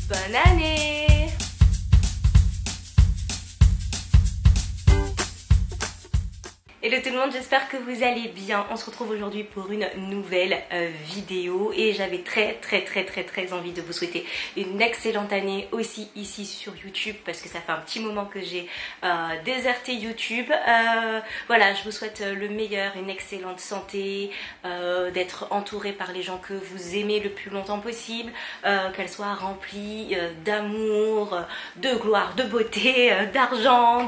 Bonne année! Hello tout le monde, j'espère que vous allez bien. On se retrouve aujourd'hui pour une nouvelle vidéo et j'avais très envie de vous souhaiter une excellente année aussi ici sur YouTube parce que ça fait un petit moment que j'ai déserté YouTube. Voilà, je vous souhaite le meilleur, une excellente santé, d'être entouré par les gens que vous aimez le plus longtemps possible, qu'elle soit remplie d'amour, de gloire, de beauté, d'argent,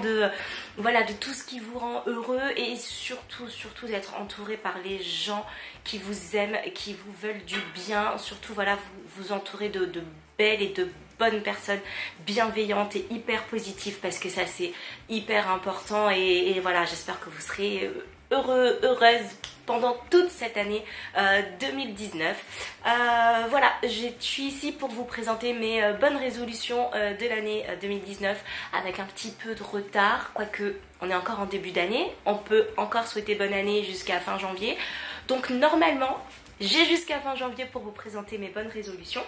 voilà, de tout ce qui vous rend heureux et surtout d'être entouré par les gens qui vous aiment, qui vous veulent du bien. Surtout, voilà, vous entourez de belles et de bonnes personnes bienveillantes et hyper positives parce que ça, c'est hyper important. Et voilà, j'espère que vous serez heureuse pendant toute cette année 2019. Voilà, je suis ici pour vous présenter mes bonnes résolutions de l'année 2019 avec un petit peu de retard, quoique on est encore en début d'année, on peut encore souhaiter bonne année jusqu'à fin janvier. Donc normalement, j'ai jusqu'à fin janvier pour vous présenter mes bonnes résolutions.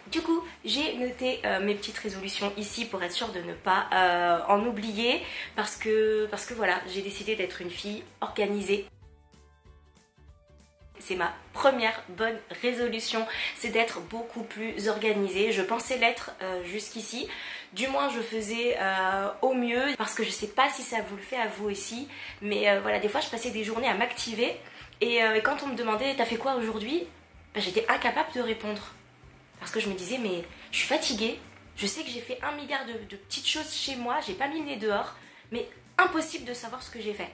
Du coup, j'ai noté mes petites résolutions ici pour être sûre de ne pas en oublier parce que voilà, j'ai décidé d'être une fille organisée. C'est ma première bonne résolution, c'est d'être beaucoup plus organisée. Je pensais l'être jusqu'ici, du moins je faisais au mieux parce que je sais pas si ça vous le fait à vous aussi, mais voilà, des fois je passais des journées à m'activer et quand on me demandait t'as fait quoi aujourd'hui, ben, j'étais incapable de répondre parce que je me disais mais je suis fatiguée, je sais que j'ai fait 1 milliard de petites choses chez moi, j'ai pas mis le nez dehors, mais impossible de savoir ce que j'ai fait.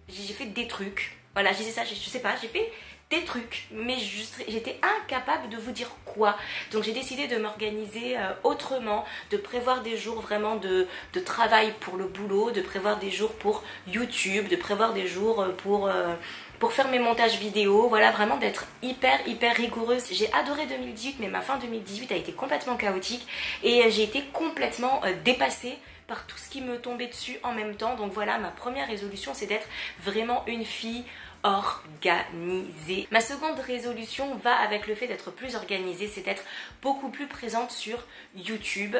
J'ai fait des trucs. Voilà, je disais ça, je sais pas, j'ai fait des trucs, mais j'étais incapable de vous dire quoi. Donc j'ai décidé de m'organiser autrement, de prévoir des jours vraiment de travail pour le boulot, de prévoir des jours pour YouTube, de prévoir des jours pour faire mes montages vidéo, voilà, vraiment d'être hyper rigoureuse. J'ai adoré 2018, mais ma fin 2018 a été complètement chaotique et j'ai été complètement dépassée par tout ce qui me tombait dessus en même temps. Donc voilà, ma première résolution, c'est d'être vraiment une fille organisée. Ma seconde résolution va avec le fait d'être plus organisée, c'est d'être beaucoup plus présente sur YouTube.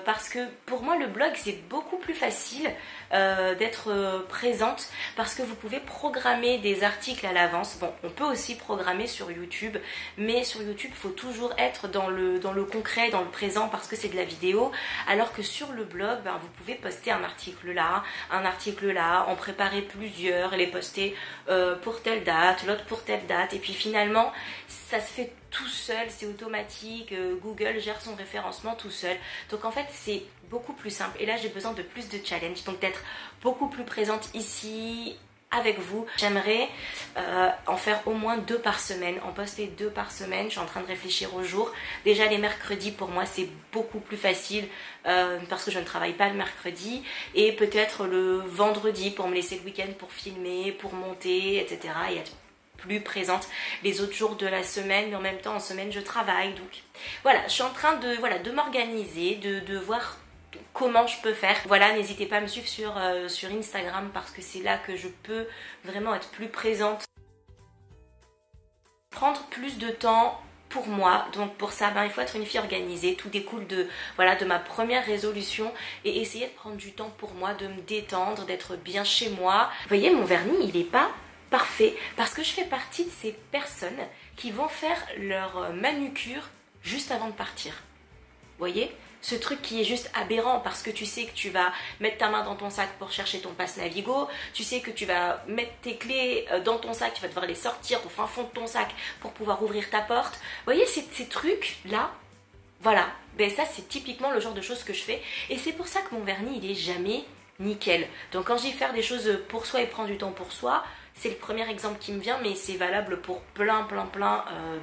Parce que pour moi le blog c'est beaucoup plus facile d'être présente parce que vous pouvez programmer des articles à l'avance. Bon, on peut aussi programmer sur YouTube, mais sur YouTube il faut toujours être dans le concret, dans le présent parce que c'est de la vidéo, alors que sur le blog ben, vous pouvez poster un article là, en préparer plusieurs, les poster pour telle date, l'autre pour telle date, et puis finalement ça se fait tout seul, c'est automatique, Google gère son référencement tout seul. Donc en fait c'est beaucoup plus simple et là j'ai besoin de plus de challenge, donc d'être beaucoup plus présente ici avec vous. J'aimerais en faire au moins 2 par semaine, en poster 2 par semaine. Je suis en train de réfléchir aux jours. Déjà les mercredis pour moi c'est beaucoup plus facile parce que je ne travaille pas le mercredi, et peut-être le vendredi pour me laisser le week-end pour filmer, pour monter, etc. et être plus présente les autres jours de la semaine, mais en même temps en semaine je travaille. Donc voilà, je suis en train de m'organiser, de voir comment je peux faire. Voilà, n'hésitez pas à me suivre sur Instagram parce que c'est là que je peux vraiment être plus présente. Prendre plus de temps pour moi, donc pour ça ben, il faut être une fille organisée. Tout découle de ma première résolution et essayer de prendre du temps pour moi, de me détendre, d'être bien chez moi. Vous voyez, mon vernis il est pas parfait parce que je fais partie de ces personnes qui vont faire leur manucure juste avant de partir. Vous voyez, ce truc qui est juste aberrant parce que tu sais que tu vas mettre ta main dans ton sac pour chercher ton passe Navigo, tu sais que tu vas mettre tes clés dans ton sac, tu vas devoir les sortir au fin fond de ton sac pour pouvoir ouvrir ta porte. Vous voyez, ces trucs là, voilà, ben ça c'est typiquement le genre de choses que je fais et c'est pour ça que mon vernis il est jamais nickel. Donc quand je dis faire des choses pour soi et prendre du temps pour soi, c'est le premier exemple qui me vient, mais c'est valable pour plein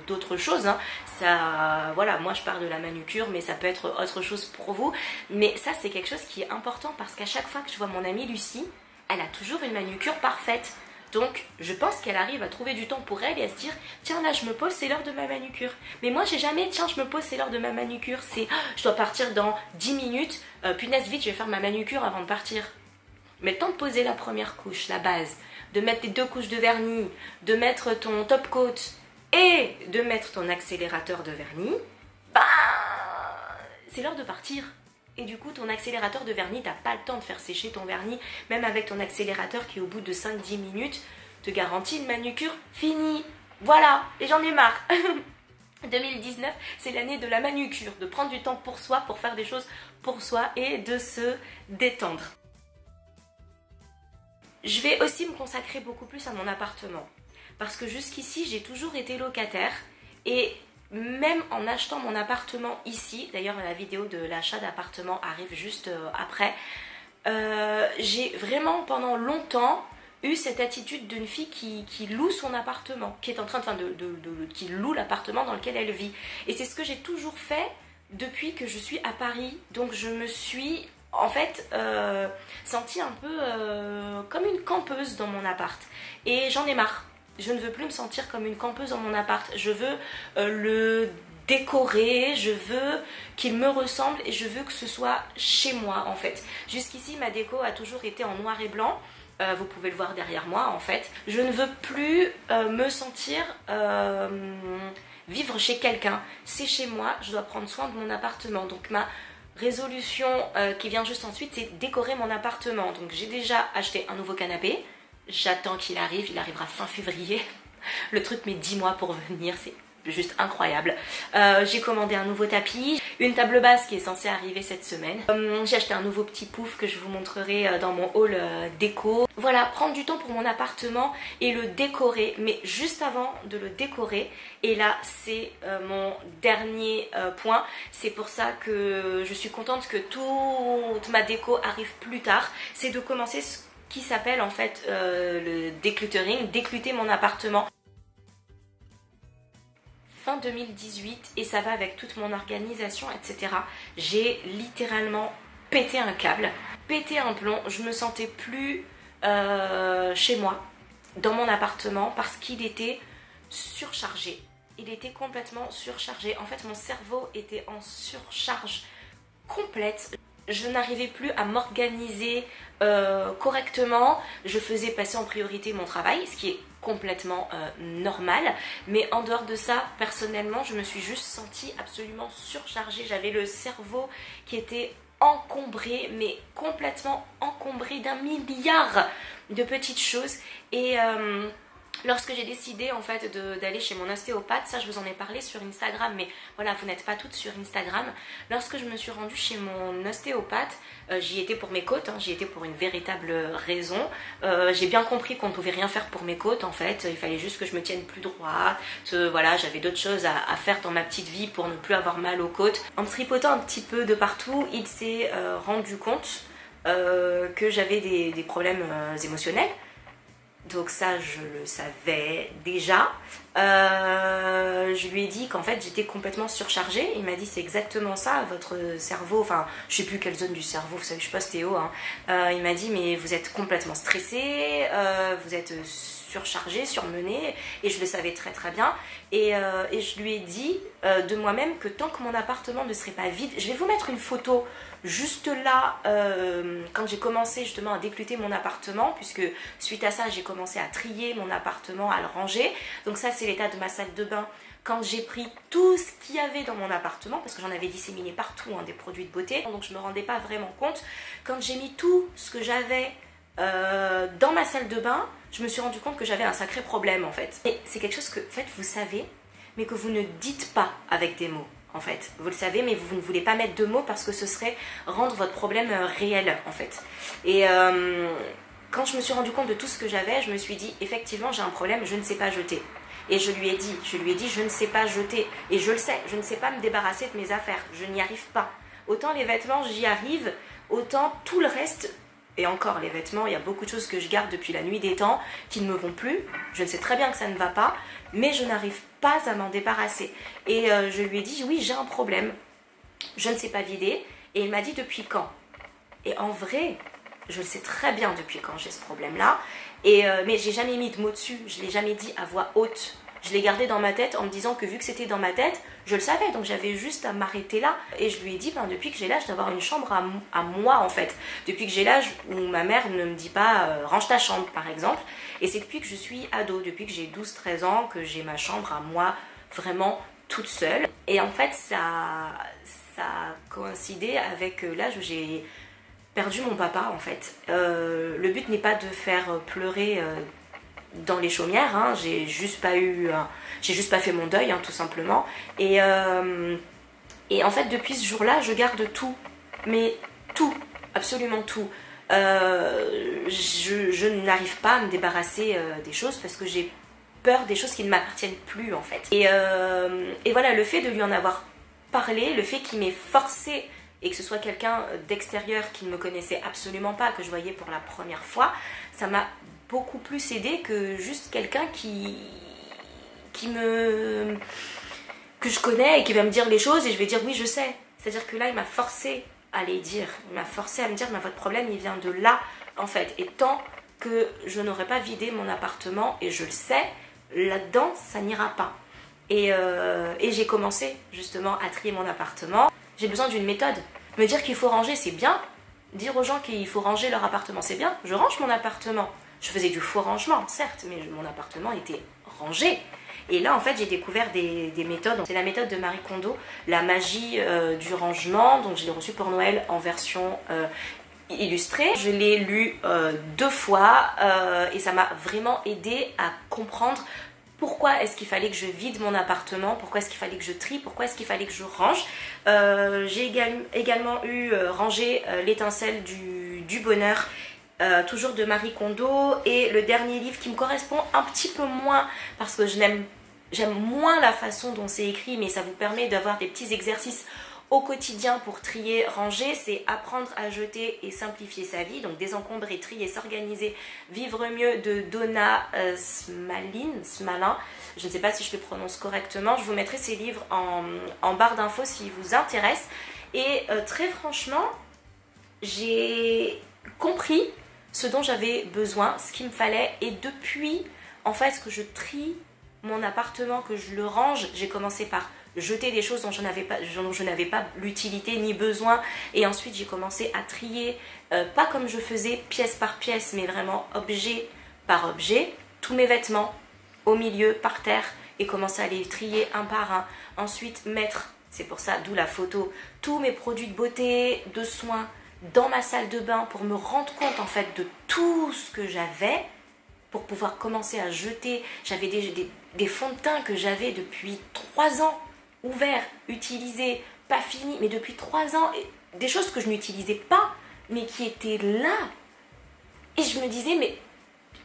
d'autres choses. Hein. Ça, voilà, moi je parle de la manucure, mais ça peut être autre chose pour vous. Mais ça, c'est quelque chose qui est important parce qu'à chaque fois que je vois mon amie Lucie, elle a toujours une manucure parfaite. Donc, je pense qu'elle arrive à trouver du temps pour elle et à se dire « Tiens, là, je me pose, c'est l'heure de ma manucure. » Mais moi, j'ai jamais « Tiens, je me pose, c'est l'heure de ma manucure. » C'est « Je dois partir dans 10 minutes. Punaise, vite, je vais faire ma manucure avant de partir. » Mais le temps de poser la première couche, la base, de mettre tes 2 couches de vernis, de mettre ton top coat et de mettre ton accélérateur de vernis, bah c'est l'heure de partir. Et du coup, ton accélérateur de vernis, t'as pas le temps de faire sécher ton vernis, même avec ton accélérateur qui, au bout de 5-10 minutes, te garantit une manucure finie. Voilà, et j'en ai marre. 2019, c'est l'année de la manucure, de prendre du temps pour soi, pour faire des choses pour soi et de se détendre. Je vais aussi me consacrer beaucoup plus à mon appartement. Parce que jusqu'ici, j'ai toujours été locataire et même en achetant mon appartement ici, d'ailleurs la vidéo de l'achat d'appartement arrive juste après, j'ai vraiment pendant longtemps eu cette attitude d'une fille qui loue son appartement, qui est en train qui loue l'appartement dans lequel elle vit. Et c'est ce que j'ai toujours fait depuis que je suis à Paris. Donc je me suis en fait sentie un peu comme une campeuse dans mon appart. Et j'en ai marre. Je ne veux plus me sentir comme une campeuse dans mon appart. Je veux le décorer, je veux qu'il me ressemble et je veux que ce soit chez moi en fait. Jusqu'ici, ma déco a toujours été en noir et blanc. Vous pouvez le voir derrière moi en fait. Je ne veux plus me sentir vivre chez quelqu'un. C'est chez moi, je dois prendre soin de mon appartement. Donc ma résolution qui vient juste ensuite, c'est décorer mon appartement. Donc j'ai déjà acheté un nouveau canapé. J'attends qu'il arrive, il arrivera fin février. Le truc met 10 mois pour venir, c'est juste incroyable. J'ai commandé un nouveau tapis, une table basse qui est censée arriver cette semaine. J'ai acheté un nouveau petit pouf que je vous montrerai dans mon haul déco. Voilà, prendre du temps pour mon appartement et le décorer. Mais juste avant de le décorer, et là c'est mon dernier point, c'est pour ça que je suis contente que toute ma déco arrive plus tard, c'est de commencer ce qui s'appelle en fait le decluttering, déclutter mon appartement. Fin 2018 et ça va avec toute mon organisation, etc. J'ai littéralement pété un câble, pété un plomb. Je me sentais plus chez moi, dans mon appartement, parce qu'il était surchargé. Il était complètement surchargé. En fait, mon cerveau était en surcharge complète. Je n'arrivais plus à m'organiser correctement. Je faisais passer en priorité mon travail, ce qui est complètement normal. Mais en dehors de ça, personnellement, je me suis juste sentie absolument surchargée. J'avais le cerveau qui était encombré, mais complètement encombré d'un milliard de petites choses. Et lorsque j'ai décidé en fait d'aller chez mon ostéopathe, ça je vous en ai parlé sur Instagram, mais voilà, vous n'êtes pas toutes sur Instagram. Lorsque je me suis rendue chez mon ostéopathe, j'y étais pour mes côtes, hein, j'y étais pour une véritable raison. J'ai bien compris qu'on ne pouvait rien faire pour mes côtes en fait, il fallait juste que je me tienne plus droit. Voilà, j'avais d'autres choses à faire dans ma petite vie pour ne plus avoir mal aux côtes. En me tripotant un petit peu de partout, il s'est rendu compte que j'avais des problèmes émotionnels. Donc ça, je le savais déjà. Je lui ai dit qu'en fait, j'étais complètement surchargée. Il m'a dit, c'est exactement ça, votre cerveau, enfin, je sais plus quelle zone du cerveau, vous savez, je suis pas stéo, hein. Il m'a dit, mais vous êtes complètement stressé, vous êtes surchargé, surmené, et je le savais très très bien. Et je lui ai dit de moi-même que tant que mon appartement ne serait pas vide, je vais vous mettre une photo juste là, quand j'ai commencé justement à déclutter mon appartement, puisque suite à ça j'ai commencé à trier mon appartement, à le ranger. Donc ça c'est l'état de ma salle de bain quand j'ai pris tout ce qu'il y avait dans mon appartement, parce que j'en avais disséminé partout, hein, des produits de beauté, donc je me rendais pas vraiment compte. Quand j'ai mis tout ce que j'avais dans ma salle de bain, je me suis rendu compte que j'avais un sacré problème en fait. Et c'est quelque chose que en fait vous savez, mais que vous ne dites pas avec des mots. En fait, vous le savez, mais vous ne voulez pas mettre de mots parce que ce serait rendre votre problème réel en fait. Et quand je me suis rendu compte de tout ce que j'avais, je me suis dit effectivement j'ai un problème, je ne sais pas jeter. Et je lui ai dit je ne sais pas jeter. Et je le sais, je ne sais pas me débarrasser de mes affaires, je n'y arrive pas. Autant les vêtements j'y arrive, autant tout le reste. Et encore les vêtements, il y a beaucoup de choses que je garde depuis la nuit des temps qui ne me vont plus. Je sais très bien que ça ne va pas, mais je n'arrive pas à m'en débarrasser. Et je lui ai dit, oui, j'ai un problème. Je ne sais pas vider. Et il m'a dit, depuis quand? Et en vrai, je le sais très bien depuis quand j'ai ce problème-là. Mais j'ai jamais mis de mots dessus. Je ne l'ai jamais dit à voix haute. je l'ai gardé dans ma tête en me disant que vu que c'était dans ma tête, je le savais, donc j'avais juste à m'arrêter là. Et je lui ai dit, ben, depuis que j'ai l'âge d'avoir une chambre à moi en fait, depuis que j'ai l'âge où ma mère ne me dit pas range ta chambre par exemple, et c'est depuis que je suis ado, depuis que j'ai 12-13 ans que j'ai ma chambre à moi vraiment toute seule. Et en fait ça a coïncidé avec l'âge où j'ai perdu mon papa en fait. Le but n'est pas de faire pleurer dans les chaumières, hein. J'ai juste pas fait mon deuil, hein, tout simplement. Et en fait depuis ce jour-là, je garde tout, mais tout, absolument tout. Je n'arrive pas à me débarrasser des choses parce que j'ai peur des choses qui ne m'appartiennent plus en fait. Et voilà, le fait de lui en avoir parlé, le fait qu'il m'ait forcé et que ce soit quelqu'un d'extérieur qui ne me connaissait absolument pas, que je voyais pour la première fois, ça m'a beaucoup plus aidé que juste quelqu'un que je connais et qui va me dire les choses et je vais dire oui je sais. C'est-à-dire que là il m'a forcé à les dire, il m'a forcé à me dire mais votre problème il vient de là en fait, et tant que je n'aurai pas vidé mon appartement, et je le sais, là-dedans ça n'ira pas. Et j'ai commencé justement à trier mon appartement. J'ai besoin d'une méthode. Me dire qu'il faut ranger, c'est bien. Dire aux gens qu'il faut ranger leur appartement, c'est bien. Je range mon appartement. Je faisais du faux rangement, certes, mais mon appartement était rangé. Et là, en fait, j'ai découvert des méthodes. C'est la méthode de Marie Kondo, la magie du rangement. Donc, je l'ai reçue pour Noël en version illustrée. Je l'ai lu 2 fois et ça m'a vraiment aidé à comprendre pourquoi est-ce qu'il fallait que je vide mon appartement, pourquoi est-ce qu'il fallait que je trie, pourquoi est-ce qu'il fallait que je range. J'ai également eu Ranger l'étincelle du bonheur, toujours de Marie Kondo, et le dernier livre qui me correspond un petit peu moins parce que j'aime moins la façon dont c'est écrit, mais ça vous permet d'avoir des petits exercices au quotidien pour trier, ranger, c'est apprendre à jeter et simplifier sa vie, donc désencombrer, trier, s'organiser, vivre mieux, de Donna Smalin, je ne sais pas si je le prononce correctement, je vous mettrai ces livres en barre d'infos s'ils vous intéressent. Et très franchement, j'ai compris ce dont j'avais besoin, ce qu'il me fallait, et depuis en fait que je trie mon appartement, que je le range, j'ai commencé par jeter des choses dont je n'avais pas l'utilité ni besoin, et ensuite j'ai commencé à trier, pas comme je faisais pièce par pièce, mais vraiment objet par objet, tous mes vêtements au milieu, par terre, et commencer à les trier un par un. Ensuite mettre, c'est pour ça, d'où la photo, tous mes produits de beauté, de soins dans ma salle de bain pour me rendre compte en fait de tout ce que j'avais, pour pouvoir commencer à jeter. J'avais des fonds de teint que j'avais depuis 3 ans, ouverts, utilisés, pas finis, mais depuis 3 ans, des choses que je n'utilisais pas, mais qui étaient là. Et je me disais, mais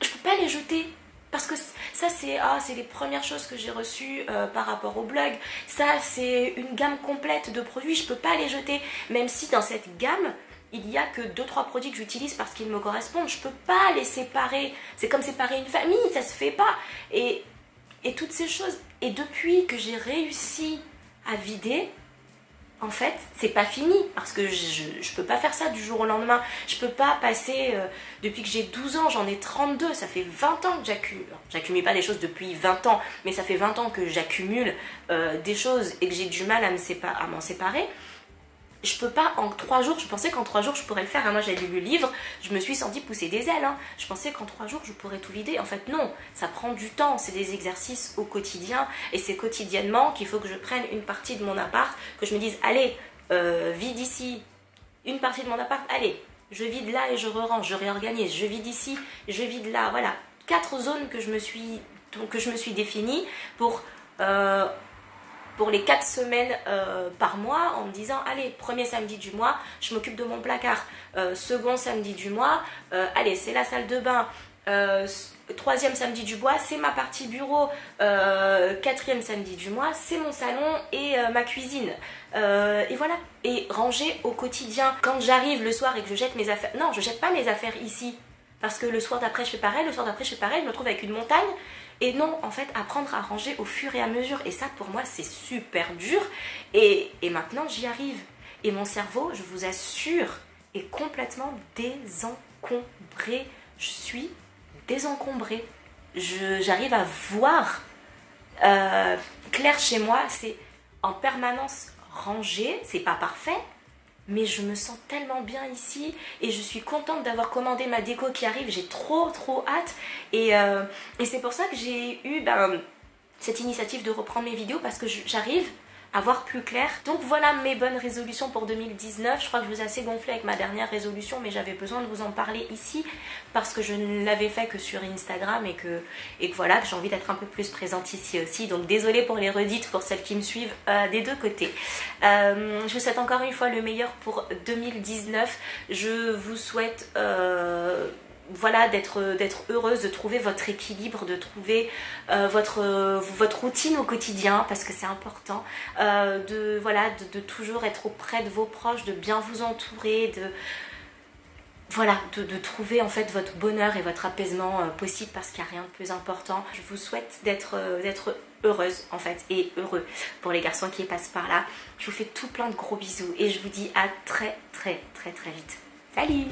je peux pas les jeter. Parce que ça, c'est les premières choses que j'ai reçues par rapport au blog. Ça, c'est une gamme complète de produits, je peux pas les jeter. Même si dans cette gamme, il n'y a que 2-3 produits que j'utilise parce qu'ils me correspondent. Je peux pas les séparer. C'est comme séparer une famille, ça se fait pas. Et toutes ces choses. Et depuis que j'ai réussi à vider, en fait, c'est pas fini, parce que je peux pas faire ça du jour au lendemain. Je peux pas passer, depuis que j'ai 12 ans, j'en ai 32, ça fait 20 ans que j'accumule. J'accumule pas des choses depuis 20 ans, mais ça fait 20 ans que j'accumule des choses et que j'ai du mal à m'en séparer. Je peux pas en 3 jours, je pensais qu'en 3 jours je pourrais le faire, hein. Moi j'ai lu le livre, je me suis sentie pousser des ailes, hein. Je pensais qu'en 3 jours je pourrais tout vider, en fait non, ça prend du temps, c'est des exercices au quotidien, et c'est quotidiennement qu'il faut que je prenne une partie de mon appart, que je me dise allez, vide ici, une partie de mon appart, allez, je vide là et je re-range, je réorganise, je vide ici, je vide là, voilà, 4 zones que je me suis définie pour les 4 semaines par mois, en me disant allez, premier samedi du mois je m'occupe de mon placard, second samedi du mois allez, c'est la salle de bain, troisième samedi du mois c'est ma partie bureau, quatrième samedi du mois c'est mon salon et ma cuisine, et voilà, et ranger au quotidien. Quand j'arrive le soir et que je jette mes affaires, non, je jette pas mes affaires ici, parce que le soir d'après je fais pareil, le soir d'après je fais pareil, je me retrouve avec une montagne. Et non, en fait, apprendre à ranger au fur et à mesure. Et ça, pour moi, c'est super dur. Et maintenant, j'y arrive. Et mon cerveau, je vous assure, est complètement désencombré. Je suis désencombrée. J'arrive à voir Claire chez moi, c'est en permanence rangé, c'est pas parfait, mais je me sens tellement bien ici et je suis contente d'avoir commandé ma déco qui arrive, j'ai trop hâte et c'est pour ça que j'ai eu cette initiative de reprendre mes vidéos parce que j'arrive à voir plus clair. Donc voilà mes bonnes résolutions pour 2019. Je crois que je vous ai assez gonflé avec ma dernière résolution, mais j'avais besoin de vous en parler ici parce que je ne l'avais fait que sur Instagram et que voilà, que j'ai envie d'être un peu plus présente ici aussi. Donc désolée pour les redites pour celles qui me suivent des deux côtés. Je vous souhaite encore une fois le meilleur pour 2019. Je vous souhaite voilà, d'être heureuse, de trouver votre équilibre, de trouver votre routine au quotidien parce que c'est important, de toujours être auprès de vos proches, de bien vous entourer, de trouver en fait votre bonheur et votre apaisement possible parce qu'il n'y a rien de plus important. Je vous souhaite d'être heureuse en fait et heureux pour les garçons qui passent par là. Je vous fais tout plein de gros bisous et je vous dis à très vite. Salut!